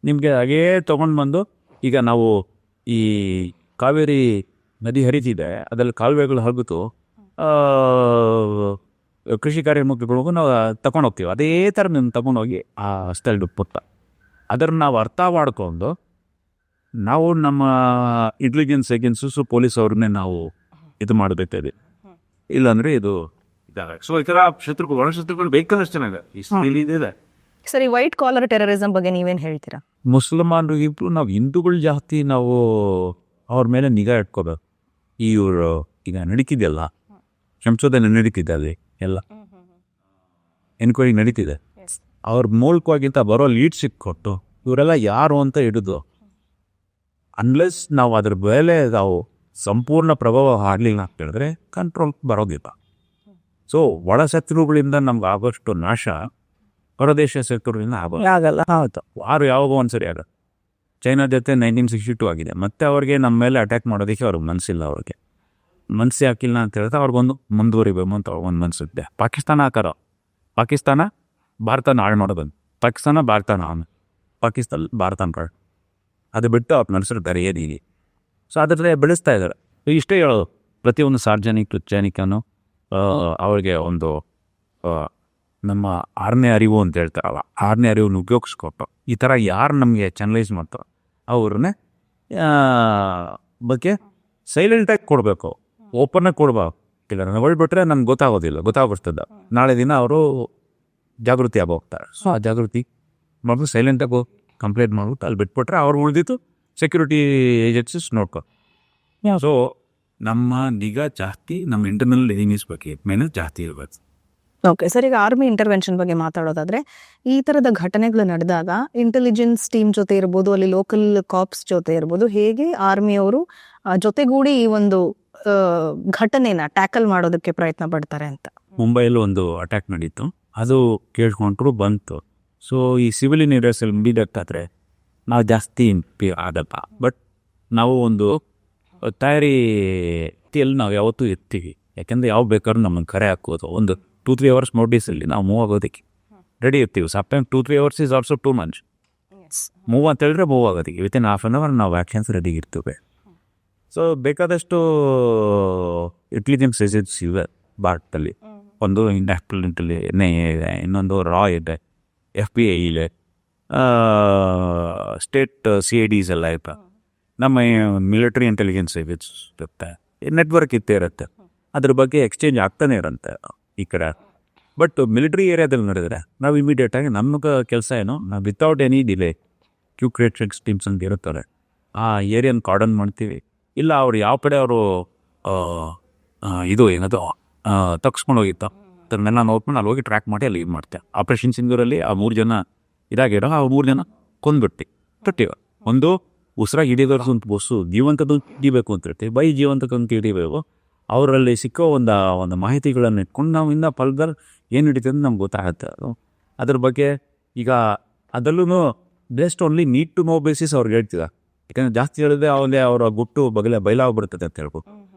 ನಿಮಗೆ ಹಾಗೇ ತೊಗೊಂಡು ಬಂದು, ಈಗ ನಾವು ಈ ಕಾವೇರಿ ನದಿ ಹರಿತಿದೆ, ಅದರಲ್ಲಿ ಕಾಲುವೆಗಳು ಹರಿಬಿಟ್ಟು ಕೃಷಿ ಕಾರ್ಯಕ್ರಮಗಳಿಗೂ ನಾವು ತಗೊಂಡು ಹೋಗ್ತೀವಿ. ಅದೇ ಥರ ನೀವು ತಗೊಂಡೋಗಿ ಆ ಸ್ಥಳ ಪುತ್ತ ಅದನ್ನು ನಾವು ಅರ್ಥ ಮಾಡ್ಕೊಂಡು ನಾವು ನಮ್ಮ ಇಂಟೆಲಿಜೆನ್ಸ್ ಏಜೆನ್ಸೀಸು ಪೊಲೀಸ್ ಅವ್ರನ್ನೇ ನಾವು ಇದು ಮಾಡಬೇಕಾಗಿದೆ. ಇಲ್ಲಾಂದರೆ ಇದು ಇದಾವೆ. ಸೊ ಈ ಥರ ಒಳಶತ್ರುಗಳು ಬೇಕಾದಷ್ಟು ಚೆನ್ನಾಗಿದೆ. ಸರಿ, ವೈಟ್ ಕಾಲರ್ ಟೆರರಿಸಮ್ ಬಗ್ಗೆ ನೀವೇನು ಹೇಳ್ತೀರಾ? ಮುಸಲ್ಮಾನರಿಗಿಬ್ರು ನಾವು ಹಿಂದೂಗಳು ಜಾಸ್ತಿ ನಾವು ಅವ್ರ ಮೇಲೆ ನಿಗಾ ಇಟ್ಕೋಬೇಕು. ಇವರು ಈಗ ನಡೀತಿದೆಯಲ್ಲ, ಸಂಶೋಧನೆ ನಡೀತಿದೆ, ಅಲ್ಲಿ ಎಲ್ಲ ಎನ್ಕ್ವೈರಿ ನಡೀತಿದೆ. ಅವ್ರ ಮೂಲಕವಾಗಿಂತ ಬರೋ ಲೀಡ್ಶಿಪ್ ಕೊಟ್ಟು ಇವರೆಲ್ಲ ಯಾರು ಅಂತ ಹಿಡಿದು, ಅನ್ಲೆಸ್ ನಾವು ಅದ್ರ ಮೇಲೆ ನಾವು ಸಂಪೂರ್ಣ ಪ್ರಭಾವ ಹಾಡಲಿಲ್ಲ ಅಂತ ಹೇಳಿದ್ರೆ ಕಂಟ್ರೋಲ್ ಬರೋದಿಲ್ಲ. ಸೊ ಒಳ ಶತ್ರುಗಳಿಂದ ನಮ್ಗೆ ಆಗೋಷ್ಟು ನಾಶ ಹೊರದೇಶ ಶತ್ರುಗಳಿಂದ ಆಗಲ್ಲ. ಹೌದು, ಯಾವಾಗೋ ಒಂದ್ಸರಿ ಆಗ ಚೈನಾ ಜೊತೆ 1962 ಆಗಿದೆ. ಮತ್ತೆ ಅವ್ರಿಗೆ ನಮ್ಮ ಮೇಲೆ ಅಟ್ಯಾಕ್ ಮಾಡೋದಕ್ಕೆ ಅವ್ರಿಗೆ ಮನಸ್ಸಿಲ್ಲ. ಅವ್ರಿಗೆ ಮನಸ್ಸು ಹಾಕಿಲ್ಲ ಅಂತ ಹೇಳಿದ್ರೆ ಅವ್ರಿಗೊಂದು ಮುಂದುವರಿಬೇಕು ಅಂತ ಅವ್ರಿಗೊಂದು ಮನಸ್ಸಿದ್ದೆ. ಪಾಕಿಸ್ತಾನ ಹಾಕಾರ, ಪಾಕಿಸ್ತಾನ ಭಾರತನ ಹಾಳು ಮಾಡೋದು, ಪಾಕಿಸ್ತಾನ ಭಾರತನ ಅದು ಬಿಟ್ಟು ಅವ್ರು ನಡೆಸಿರ್ತಾರೆ ಏನಿದೆ. ಸೊ ಅದರಲ್ಲೇ ಬೆಳೆಸ್ತಾ ಇದ್ದಾರೆ. ಇಷ್ಟೇ ಹೇಳೋದು, ಪ್ರತಿಯೊಂದು ಸಾರ್ವಜನಿಕನು ಅವ್ರಿಗೆ ಒಂದು ನಮ್ಮ 6ನೇ ಅರಿವು ಅಂತ ಹೇಳ್ತಾರಲ್ಲ, 6ನೇ ಅರಿವನ್ನು ಉಪಯೋಗಿಸ್ಕೊಟ್ಟು ಈ ಥರ ಯಾರು ನಮಗೆ ಚಾನಲೈಸ್ ಮಾಡ್ತಾರೋ ಅವ್ರನ್ನೇ ಬಗ್ಗೆ ಸೈಲೆಂಟಾಗಿ ಕೊಡಬೇಕು, ಓಪನ್ನಾಗಿ ಕೊಡ್ಬಾರ್ದು. ಇಲ್ಲ ಹೊಳ್ಬಿಟ್ರೆ ನನ್ಗೆ ಗೊತ್ತಾಗ್ಬಿಡ್ತದೆ. ನಾಳೆ ದಿನ ಅವರು ಜಾಗೃತಿ ಆಗೋಗ್ತಾರೆ. ಸೊ ಆ ಜಾಗೃತಿ ಮಾಡ್ಬಿಟ್ಟು ಸೈಲೆಂಟಾಗಿ ಕಂಪ್ಲೇಂಟ್ ಮಾಡ್ಬಿಟ್ಟು ಅಲ್ಲಿ ಬಿಟ್ಬಿಟ್ರೆ ಅವ್ರು ಉಳಿದಿತ್ತು ಸೆಕ್ಯೂರಿಟಿ ಏಜೆನ್ಸೀಸ್ ನೋಡ್ಕೊ. ಸೊ ನಮ್ಮ ನಿಗಾ ಜಾಸ್ತಿ ನಮ್ಮ ಇಂಟರ್ನಲ್ ಎನಿಮೀಸ್ ಬಗ್ಗೆ ಮೇಲೆ ಜಾಸ್ತಿ ಇರಬೇಕು. ಓಕೆ ಸರ್, ಈಗ ಆರ್ಮಿ ಇಂಟರ್ವೆನ್ಷನ್ ಬಗ್ಗೆ ಮಾತಾಡೋದಾದ್ರೆ, ಈ ಥರದ ಘಟನೆಗಳು ನಡೆದಾಗ ಇಂಟೆಲಿಜೆನ್ಸ್ ಟೀಮ್ ಜೊತೆ ಇರ್ಬೋದು, ಅಲ್ಲಿ ಲೋಕಲ್ ಕಾಪ್ಸ್ ಜೊತೆ ಇರ್ಬೋದು, ಹೇಗೆ ಆರ್ಮಿಯವರು ಜೊತೆಗೂಡಿ ಈ ಒಂದು ಘಟನೆನ ಟ್ಯಾಕಲ್ ಮಾಡೋದಕ್ಕೆ ಪ್ರಯತ್ನ ಪಡ್ತಾರೆ ಅಂತ. ಮುಂಬೈಯಲ್ಲಿ ಒಂದು ಅಟ್ಯಾಕ್ ನಡೀತು, ಅದು ಕೇಳ್ಕೊಂಡ್ರು ಬಂತು. ಸೊ ಈ ಸಿವಿಲಿಯನ್ ಏರಿಯಾಸಲ್ಲಿ ಬೀದಕ್ಕಾದ್ರೆ ನಾವು ಜಾಸ್ತಿ ಆಗಲ್ಲ. ಬಟ್ ನಾವು ಒಂದು ತಯಾರಿಯಲ್ಲಿ ನಾವು ಯಾವತ್ತೂ ಇರ್ತೀವಿ. ಯಾಕೆಂದರೆ ಯಾವ ಬೇಕಾದ್ರೂ ನಮ್ಮನ್ನು ಕರೆ ಹಾಕೋದು. ಒಂದು 2-3 ಅವರ್ಸ್ ನೋಟಿಸಲ್ಲಿ ನಾವು ಮೂವ್ ಆಗೋದಕ್ಕೆ ರೆಡಿ ಇರ್ತೀವಿ. Sometime 2-3 hours is also too much. Move ಅಂತ ಹೇಳಿದ್ರೆ ಮೂವ್ ಆಗೋದಕ್ಕೆ ವಿತಿನ್ ಹಾಫ್ ಆನ್ ಅವರ್ ನಾವು ಆ್ಯಕ್ಷನ್ಸ್ ರೆಡಿ ಇರ್ತೀವಿ. ಸೊ ಬೇಕಾದಷ್ಟು ಇಂಟೆಲಿಜೆನ್ಸ್ ಏಜೆನ್ಸಿ ಇವೆ ಭಾರತದಲ್ಲಿ. ಒಂದು ನ್ಯಾಷನಲ್ NIA ಇದೆ, ಇನ್ನೊಂದು ರಾ ಇದೆ, FBI ಇದೆ, ಸ್ಟೇಟ್ CIDs ಎಲ್ಲ ಇರುತ್ತೆ. ನಮ್ಮ ಮಿಲಿಟರಿ ಇಂಟೆಲಿಜೆನ್ಸ್ ಇರುತ್ತೆ, ನೆಟ್ವರ್ಕ್ ಇರುತ್ತೆ. ಅದ್ರ ಬಗ್ಗೆ ಎಕ್ಸ್ಚೇಂಜ್ ಆಗ್ತಾನೆ ಇರುತ್ತೆ ಈ ಕಡೆ. ಬಟ್ ಮಿಲಿಟರಿ ಏರಿಯಾದಲ್ಲಿ ನಡೆದರೆ ನಾವು ಇಮಿಡಿಯೇಟಾಗಿ ನಮಗೆ ಕೆಲಸ ಏನು, ನಾವು without any delay Q Creations teams ಅಂತ ಇರುತ್ತಾರೆ, ಆ ಏರಿಯಾನ ಕಾರ್ಡನ್ ಮಾಡ್ತೀವಿ. ಇಲ್ಲ ಅವ್ರು ಯಾವ ಕಡೆ ಅವರು ಇದು ಏನದು ತಗ್ಸ್ಕೊಂಡು ಹೋಗಿತ್ತು ಅದನ್ನೆಲ್ಲ ನೋಡ್ಕೊಂಡು ಅಲ್ಲಿ ಹೋಗಿ ಟ್ರ್ಯಾಕ್ ಮಾಡಿ ಅಲ್ಲಿ ಇದು ಮಾಡ್ತೆ. ಆಪರೇಷನ್ ಸಿಂಧೂರಲ್ಲಿ ಆ 3 ಜನ ಇದಾಗಿರೋ ಆ 3 ಜನ ತೊಟ್ಟಿವ. ಒಂದು ಉಸಿರಾಗಿ ಹಿಡಿಯೋದು ಅಂತ ಬಸ್ಸು ಜೀವಂತದ್ದು ಹಿಡಿಬೇಕು ಅಂತ ಹೇಳ್ತೀವಿ, ಬೈ ಜೀವಂತಕ್ಕಂತ ಹಿಡಿಬೇಕು. ಅವರಲ್ಲಿ ಸಿಕ್ಕೋ ಒಂದು ಮಾಹಿತಿಗಳನ್ನು ಇಟ್ಕೊಂಡು ನಾವು ಇನ್ನು ಫಲದಲ್ಲಿ ಏನು ಹಿಡಿತದೆ ಅಂತ ನಮ್ಗೆ ಗೊತ್ತಾಗುತ್ತೆ. ಅದ್ರ ಬಗ್ಗೆ ಈಗ ಅದರಲ್ಲೂ best only need to know basis ಅವ್ರಿಗೆ ಹೇಳ್ತಿದ್ದ. ಯಾಕಂದರೆ ಜಾಸ್ತಿ ಹೇಳಿದ್ರೆ ಅವರ ಗುಟ್ಟು ಬಯಲಾಗ್ಬಿಡ್ತದೆ ಅಂತ ಹೇಳ್ಬೋದು.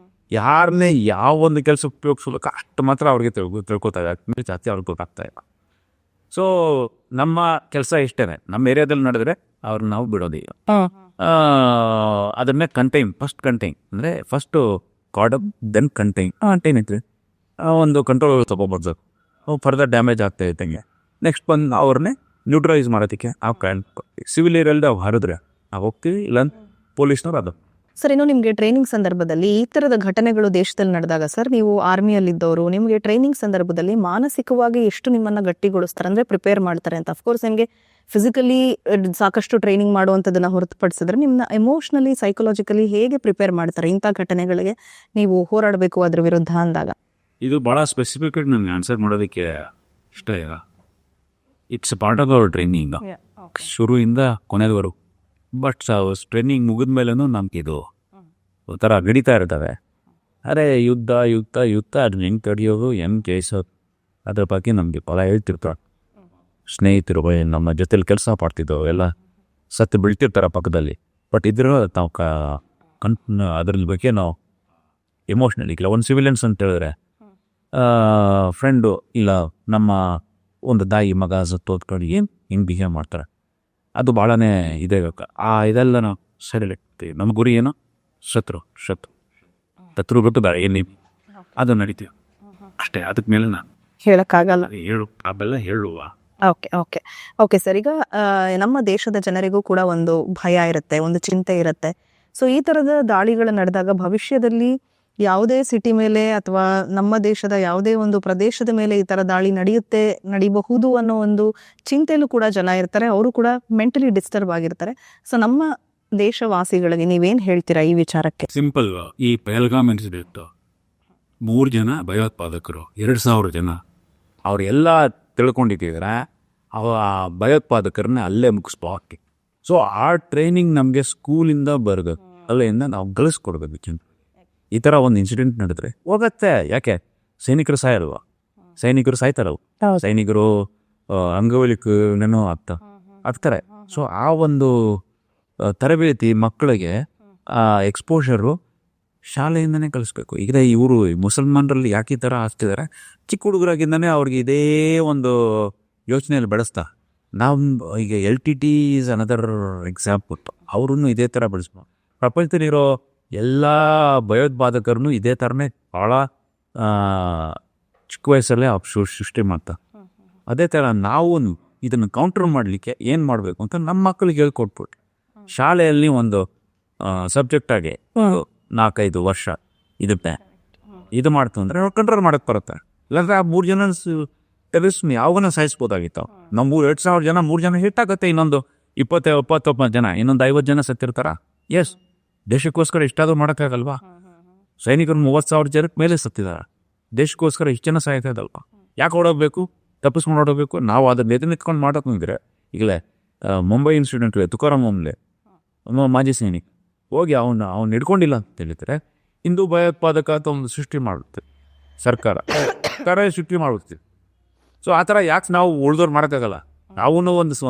ಯಾರನ್ನೇ ಯಾವ ಒಂದು ಕೆಲಸ ಉಪಯೋಗಿಸೋದಕ್ಕೆ ಅಷ್ಟು ಮಾತ್ರ ಅವ್ರಿಗೆ ತಿಳ್ಕೊತಾ ಇದೆ, ಅಷ್ಟು ಜಾಸ್ತಿ ಅವ್ರಿಗೆ ಗೊತ್ತಾಗ್ತಾ ಇಲ್ಲ. ಸೊ ನಮ್ಮ ಕೆಲಸ ಇಷ್ಟೇ, ನಮ್ಮ ಏರಿಯಾದಲ್ಲಿ ನಡೆದ್ರೆ ಅವ್ರನ್ನ ನಾವು ಬಿಡೋದಿಲ್ಲ. ಅದನ್ನೇ ಫಸ್ಟ್ ಕಂಟೈನ್ ಅಂದರೆ ಫಸ್ಟು ಕಾರ್ಡಪ್ ದೆನ್ ಕಂಟೈನ್ ಐತ್ರಿ. ಒಂದು ಕಂಟ್ರೋಲ್ ತೊಗೊಬಾರ್ದು, ಫರ್ದರ್ ಡ್ಯಾಮೇಜ್ ಆಗ್ತಾ ಇದ್ದಂಗೆ ನೆಕ್ಸ್ಟ್ ಬಂದು ಅವ್ರನ್ನೇ ನ್ಯೂಟ್ರಲೈಸ್ ಮಾಡೋದಕ್ಕೆ ಆ ಸಿವಿಲ್ ಏರಿಯಲ್ಲಿ ನಾವು ಹರಿದ್ರೆ ನಾವು ಹೋಗ್ತೀವಿ, ಇಲ್ಲ ಪೊಲೀಸ್ನವ್ರು ಅದು. ಸರ್, ಇನ್ನು ನಿಮಗೆ ಟ್ರೈನಿಂಗ್ ಸಂದರ್ಭದಲ್ಲಿ ಈ ಥರದ ಘಟನೆಗಳು ದೇಶದಲ್ಲಿ ನಡೆದಾಗ ಸರ್, ನೀವು ಆರ್ಮಿಯಲ್ಲಿದ್ದವರು, ನಿಮಗೆ ಟ್ರೈನಿಂಗ್ ಸಂದರ್ಭದಲ್ಲಿ ಮಾನಸಿಕವಾಗಿ ಎಷ್ಟು ನಿಮ್ಮನ್ನು ಗಟ್ಟಿಗೊಳಿಸ್ತಾರೆ, ಅಂದರೆ ಪ್ರಿಪೇರ್ ಮಾಡ್ತಾರೆ ಅಂತ? ಅಫ್ಕೋರ್ಸ್ ನಿಮಗೆ ಫಿಸಿಕಲಿ ಸಾಕಷ್ಟು ಟ್ರೈನಿಂಗ್ ಮಾಡುವಂಥದ್ದನ್ನು ಹೊರತುಪಡಿಸಿದ್ರೆ ನಿಮ್ಮನ್ನ ಎಮೋಷ್ನಲಿ ಸೈಕಲಾಜಿಕಲಿ ಹೇಗೆ ಪ್ರಿಪೇರ್ ಮಾಡ್ತಾರೆ ಇಂಥ ಘಟನೆಗಳಿಗೆ ನೀವು ಹೋರಾಡಬೇಕು ಅದ್ರ ವಿರುದ್ಧ ಅಂದಾಗ? ಇದು ಭಾಳ ಸ್ಪೆಸಿಫಿಕ್ ಆಗಿ ನನಗೆ ಆನ್ಸರ್ ಮಾಡೋದಕ್ಕೆ ಇಷ್ಟ ಇಲ್ಲ. It's part of our training ಶುರುವಿಂದ ಕೊನೆಯವರೆಗೂ. ಬಟ್ ಟ್ರೈನಿಂಗ್ ಮುಗಿದ ಮೇಲೂ ನಮ್ಗೆ ಇದು ಒಂಥರ ನಡೀತಾ ಇರ್ತವೆ. ಅರೆ ಯುದ್ಧ ಅದನ್ನ ಹೆಂಗೆ ತಡೆಯೋದು, ಹೆಂಗೆ ಜಯಿಸೋದು, ಅದ್ರ ಬಗ್ಗೆ ನಮಗೆ ಫಲ ಹೇಳ್ತಿರ್ತಾರೆ. ಸ್ನೇಹಿತರು ನಮ್ಮ ಜೊತೆಲಿ ಕೆಲಸ ಮಾಡ್ತಿದ್ದವು ಎಲ್ಲ ಸತ್ತು ಬೀಳ್ತಿರ್ತಾರೆ ಪಕ್ಕದಲ್ಲಿ. ಬಟ್ ಇದ್ರ ನಾವು ಅದ್ರ ಬಗ್ಗೆ ನಾವು ಎಮೋಷ್ನಲಿ ಇಲ್ಲ. ಒಂದು ಸಿವಿಲಿಯನ್ಸ್ ಅಂತ ಹೇಳಿದ್ರೆ ಫ್ರೆಂಡು ಇಲ್ಲ ನಮ್ಮ ಒಂದು ತಾಯಿ ಮಗ ಸತ್ತೋದ್ಕೊಂಡು ಏನು ಹಿಂಗೆ ಬಿಹೇವ್ ಮಾಡ್ತಾರೆ, ಅದು ಭಾಳನೇ ಇದೆ. ಇದೆಲ್ಲ ನಾವು ಸರಿಲಿಡ್ತೀವಿ. ನಮ್ಮ ಗುರಿ ಏನು? ಶತ್ರು ಬಿಟ್ಟು ಬೇರೆ ಏನು ಅದು ನಡೀತೀವಿ ಅಷ್ಟೇ. ಅದಕ್ಕೆ ಮೇಲೆ ನಾನು ಹೇಳಕ್ಕಾಗಲ್ಲ, ಹೇಳುವ. ಓಕೆ ಸರ್, ಈಗ ನಮ್ಮ ದೇಶದ ಜನರಿಗೂ ಕೂಡ ಒಂದು ಭಯ ಇರುತ್ತೆ, ಒಂದು ಚಿಂತೆ ಇರುತ್ತೆ. ಸೊ ಈ ಥರದ ದಾಳಿಗಳು ನಡೆದಾಗ ಭವಿಷ್ಯದಲ್ಲಿ ಯಾವುದೇ ಸಿಟಿ ಮೇಲೆ ಅಥವಾ ನಮ್ಮ ದೇಶದ ಯಾವುದೇ ಒಂದು ಪ್ರದೇಶದ ಮೇಲೆ ಈ ಥರ ದಾಳಿ ನಡಿಬಹುದು ಅನ್ನೋ ಒಂದು ಚಿಂತೆಯಲ್ಲೂ ಕೂಡ ಜನ ಇರ್ತಾರೆ. ಅವರು ಕೂಡ ಮೆಂಟಲಿ ಡಿಸ್ಟರ್ಬ್ ಆಗಿರ್ತಾರೆ. ಸೊ ನಮ್ಮ ದೇಶವಾಸಿಗಳಿಗೆ ನೀವೇನು ಹೇಳ್ತೀರಾ ಈ ವಿಚಾರಕ್ಕೆ? ಸಿಂಪಲ್. ಈ ಪಹಲ್ಗಾಮ್ ಇನ್ಸಿಡೆಂಟ್ 3 ಜನ ಭಯೋತ್ಪಾದಕರು, 2,000 ಜನ ಅವರೆಲ್ಲ ತಿಳ್ಕೊಂಡಿದ್ದಾರೆ. ಆ ಭಯೋತ್ಪಾದಕರನ್ನ ಅಲ್ಲೇ ಮುಗಿಸ್ಬೋಕೆ. ಸೊ ಆ ಟ್ರೈನಿಂಗ್ ನಮಗೆ ಸ್ಕೂಲಿಂದ ಬರಬೇಕು, ಅಲ್ಲಿಂದ ನಾವು ಗಳಿಸ್ಕೊಡ್ಬೇಕು. ಈ ಥರ ಒಂದು ಇನ್ಸಿಡೆಂಟ್ ನಡೆದ್ರೆ ಹೋಗತ್ತೆ. ಯಾಕೆ ಸೈನಿಕರು ಸಾಯಲ್ವ? ಸೈನಿಕರು ಸಾಯ್ತಾರಲ್ವ? ಸೈನಿಕರು ಅಂಗವೈಕಲ್ಯನೂ ಆಗ್ತಾರೆ. ಸೊ ಆ ಒಂದು ತರಬೇತಿ ಮಕ್ಕಳಿಗೆ ಎಕ್ಸ್ಪೋಷರು ಶಾಲೆಯಿಂದನೇ ಕಲಿಸ್ಬೇಕು. ಈಗ ಇವರು ಮುಸಲ್ಮಾನರಲ್ಲಿ ಯಾಕೆ ಈ ಥರ ಆಗ್ತಿದ್ದಾರೆ, ಚಿಕ್ಕ ಹುಡುಗರಾಗಿಂದನೇ ಅವ್ರಿಗೆ ಇದೇ ಒಂದು ಯೋಚನೆಯಲ್ಲಿ ಬೆಳೆಸ್ತಾ. ನಾವು ಈಗ LTT ಈಸ್ ಅನದರ್ ಎಕ್ಸಾಂಪಲ್. ಅವ್ರನ್ನು ಇದೇ ಥರ ಬೆಳೆಸ್ಬೋದು. ಪ್ರಪಂಚದಲ್ಲಿರೋ ಎಲ್ಲ ಭಯೋತ್ಪಾದಕರನ್ನು ಇದೇ ಥರನೇ ಭಾಳ ಚಿಕ್ಕ ವಯಸ್ಸಲ್ಲೇ ಸೃಷ್ಟಿ ಮಾಡ್ತಾ. ಅದೇ ಥರ ನಾವು ಇದನ್ನು ಕೌಂಟರ್ ಮಾಡಲಿಕ್ಕೆ ಏನು ಮಾಡಬೇಕು ಅಂತ ನಮ್ಮ ಮಕ್ಕಳಿಗೆ ಹೇಳ್ಕೊಟ್ಬಿಟ್ಟು ಶಾಲೆಯಲ್ಲಿ ಒಂದು ಸಬ್ಜೆಕ್ಟಾಗಿ 4-5 ವರ್ಷ ಇದು ಮಾಡ್ತು ಅಂದರೆ ಅವ್ರು ಕಂಟ್ರೋಲ್ ಮಾಡೋಕ್ಕೆ ಬರುತ್ತೆ. ಇಲ್ಲಾಂದರೆ ಆ 3 ಜನ ಟೆರರಿಸ್ಟ್ ಯಾವಾಗನ ಸಾಯಿಸ್ಬೋದಾಗಿತ್ತು. ನಮ್ಮ 2,000 ಜನ 3 ಜನ ಹಿಟ್ಟಾಗುತ್ತೆ, ಇನ್ನೊಂದು 20-29 ಜನ, ಇನ್ನೊಂದು 50 ಜನ ಸತ್ತಿರ್ತಾರ. ಎಸ್, ದೇಶಕ್ಕೋಸ್ಕರ ಇಷ್ಟಾದರೂ ಮಾಡೋಕ್ಕಾಗಲ್ವಾ? ಸೈನಿಕರು 30,000 ಜನಕ್ಕೆ ಮೇಲೆ ಸತ್ತಿದ್ದಾರೆ. ದೇಶಕ್ಕೋಸ್ಕರ ಇಷ್ಟು ಜನ ಸಾಯ್ತದಲ್ವಾ? ಯಾಕೆ ಓಡೋಗ್ಬೇಕು, ತಪ್ಪಿಸ್ಕೊಂಡು ಓಡೋಗ್ಬೇಕು? ನಾವು ಅದನ್ನ ಎದು ನಿಂತ್ಕೊಂಡು ಮಾಡೋಕ್ಕಂದ್ರೆ ಈಗಲೇ ಮುಂಬೈ ಇನ್ಸಿಡೆಂಟ್ ತುಕಾರಾಮ್ ಮೊಮ್ಲೆ ಮಾಜಿ ಸೈನಿಕ ಹೋಗಿ ಅವನು ಹಿಡ್ಕೊಂಡಿಲ್ಲ ಅಂತ ಹೇಳಿದ್ರೆ ಹಿಂದೂ ಭಯೋತ್ಪಾದಕ ಅಂತ ಒಂದು ಸೃಷ್ಟಿ ಮಾಡುತ್ತೆ ಸರ್ಕಾರ ಸೃಷ್ಟಿ ಮಾಡುತ್ತೆ. ಸೊ ಆ ಥರ ಯಾಕೆ ನಾವು ಉಳಿದವ್ರು ಮಾಡೋಕ್ಕಾಗಲ್ಲ? ನಾವು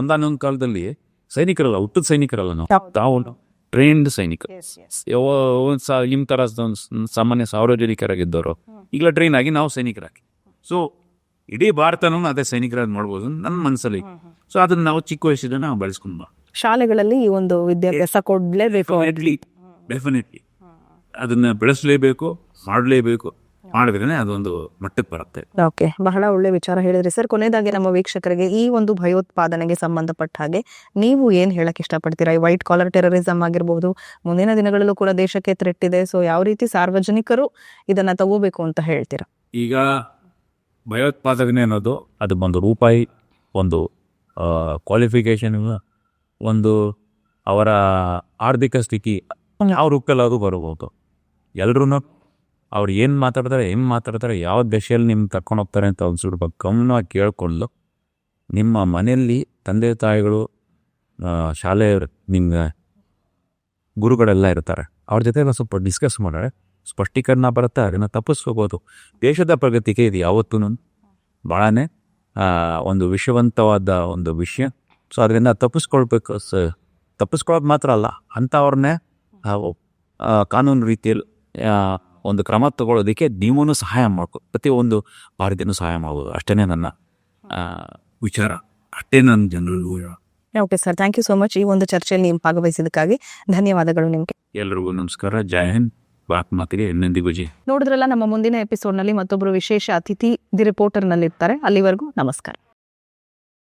ಒಂದಾನೊಂದು ಕಾಲದಲ್ಲಿ ಸೈನಿಕರಲ್ಲ, ಹುಟ್ಟದ ಸೈನಿಕರಲ್ಲ, ನಾವು ಟ್ರೈನ್ಡ್ ಸೈನಿಕರು. ನಿಮ್ಮ ಥರ ಸಾಮಾನ್ಯ ಸಾರ್ವಜನಿಕರಾಗಿದ್ದವರು ಈಗಲೇ ಟ್ರೈನ್ ಆಗಿ ನಾವು ಸೈನಿಕರಾಗಿ. ಸೊ ಇಡೀ ಭಾರತನೂ ಅದೇ ಸೈನಿಕರಾಗಿ ಮಾಡ್ಬೋದು ನನ್ನ ಮನಸ್ಸಲ್ಲಿ. ಸೊ ಅದನ್ನು ನಾವು ಚಿಕ್ಕ ವಯಸ್ಸಿಂದ ನಾವು ಬೆಳೆಸ್ಕೊಂಡು ಶಾಲೆಗಳಲ್ಲಿ ಈ ಒಂದು ವಿದ್ಯಾಭ್ಯಾಸ ಕೊಡಲೇಬೇಕು. ಡೆಫಿನೆಟ್ಲಿ ಅದನ್ನ ಬೆಳೆಸಲೇಬೇಕು, ಮಾಡಲೇಬೇಕು. ಮಾಡಿದ್ರೆ ಅದೊಂದು ಮಟ್ಟಕ್ಕೆ ಬರುತ್ತೆ. ಓಕೆ, ಬಹಳ ಒಳ್ಳೆ ವಿಚಾರ ಹೇಳಿದ್ರಿ ಸರ್. ಕೊನೆಯದಾಗಿ ನಮ್ಮ ವೀಕ್ಷಕರಿಗೆ ಈ ಒಂದು ಭಯೋತ್ಪಾದನೆಗೆ ಸಂಬಂಧಪಟ್ಟ ಹಾಗೆ ನೀವು ಏನು ಹೇಳಕ್ಕೆ ಇಷ್ಟಪಡ್ತೀರಾ? ಈ ವೈಟ್ ಕಾಲರ್ ಟೆರರಿಸಮ್ ಆಗಿರಬಹುದು, ಮುಂದಿನ ದಿನಗಳಲ್ಲೂ ಕೂಡ ದೇಶಕ್ಕೆ ಥ್ರೆಟ್ ಇದೆ. ಸೊ ಯಾವ ರೀತಿ ಸಾರ್ವಜನಿಕರು ಇದನ್ನ ತಗೋಬೇಕು ಅಂತ ಹೇಳ್ತೀರಾ? ಈಗ ಭಯೋತ್ಪಾದನೆ ಅನ್ನೋದು ಅದು ಒಂದು ರೂಪಾಯಿ, ಒಂದು ಕ್ವಾಲಿಫಿಕೇಶನ್, ಒಂದು ಅವರ ಆರ್ಥಿಕ ಸ್ಥಿತಿ ಯಾವ ರೂಪದಲ್ಲಾದರೂ ಬರ್ಬೋದು. ಎಲ್ರೂ ಅವ್ರು ಏನು ಮಾತಾಡ್ತಾರೆ ಯಾವ ದಶೆಯಲ್ಲಿ ನಿಮ್ಗೆ ಕರ್ಕೊಂಡು ಹೋಗ್ತಾರೆ ಅಂತ ಒಂದು ಸ್ವಲ್ಪ ಗಮನವಾಗಿ ಕೇಳಿಕೊಂಡು ನಿಮ್ಮ ಮನೆಯಲ್ಲಿ ತಂದೆ ತಾಯಿಗಳು, ಶಾಲೆಯವರು, ನಿಮ್ಗೆ ಗುರುಗಳೆಲ್ಲ ಇರ್ತಾರೆ, ಅವ್ರ ಜೊತೆ ಸ್ವಲ್ಪ ಡಿಸ್ಕಸ್ ಮಾಡಿದ್ರೆ ಸ್ಪಷ್ಟೀಕರಣ ಬರುತ್ತೆ, ಅದನ್ನು ತಪ್ಪಿಸ್ಕೋಬೋದು. ದೇಶದ ಪ್ರಗತಿಗೆ ಇದು ಯಾವತ್ತೂ ಭಾಳನೇ ಒಂದು ವಿಷವಂತವಾದ ಒಂದು ವಿಷಯ. ಸೊ ಅದರಿಂದ ತಪ್ಪಿಸ್ಕೊಳ್ಳೋದು ಮಾತ್ರ ಅಲ್ಲ, ಅಂಥವ್ರನ್ನೇ ಕಾನೂನು ರೀತಿಯಲ್ಲಿ ಒಂದು ಕ್ರಮ ತಗೊಳ್ಳೋದಕ್ಕೆ ನೀವೂ ಸಹಾಯ ಮಾಡ್ಕೊ, ಪ್ರತಿಯೊಂದು ಭಾರತೀಯನೂ ಸಹಾಯ ಮಾಡ್ಬೋದು. ಅಷ್ಟೇ ನನ್ನ ವಿಚಾರ, ಅಷ್ಟೇ ನನ್ನ ಜನರಿಗೂ. Okay sir, thank you so much. ಈ ಒಂದು ಚರ್ಚೆಯಲ್ಲಿ ನೀವು ಭಾಗವಹಿಸಿದ್ದಕ್ಕಾಗಿ ಧನ್ಯವಾದಗಳು ನಿಮಗೆ. ಎಲ್ರಿಗೂ ನಮಸ್ಕಾರ. ಜೈ ಹಿಂದ್. ಬಾತ್ ಮಾತಿಗೆ ಎಂದೆಂದಿಗೂ ಜೈ. ನೋಡಿದ್ರಲ್ಲ, ನಮ್ಮ ಮುಂದಿನ ಎಪಿಸೋಡ್ನಲ್ಲಿ ಮತ್ತೊಬ್ಬರು ವಿಶೇಷ ಅತಿಥಿ ದಿ ರಿಪೋರ್ಟರ್ನಲ್ಲಿರ್ತಾರೆ. ಅಲ್ಲಿವರೆಗೂ ನಮಸ್ಕಾರ.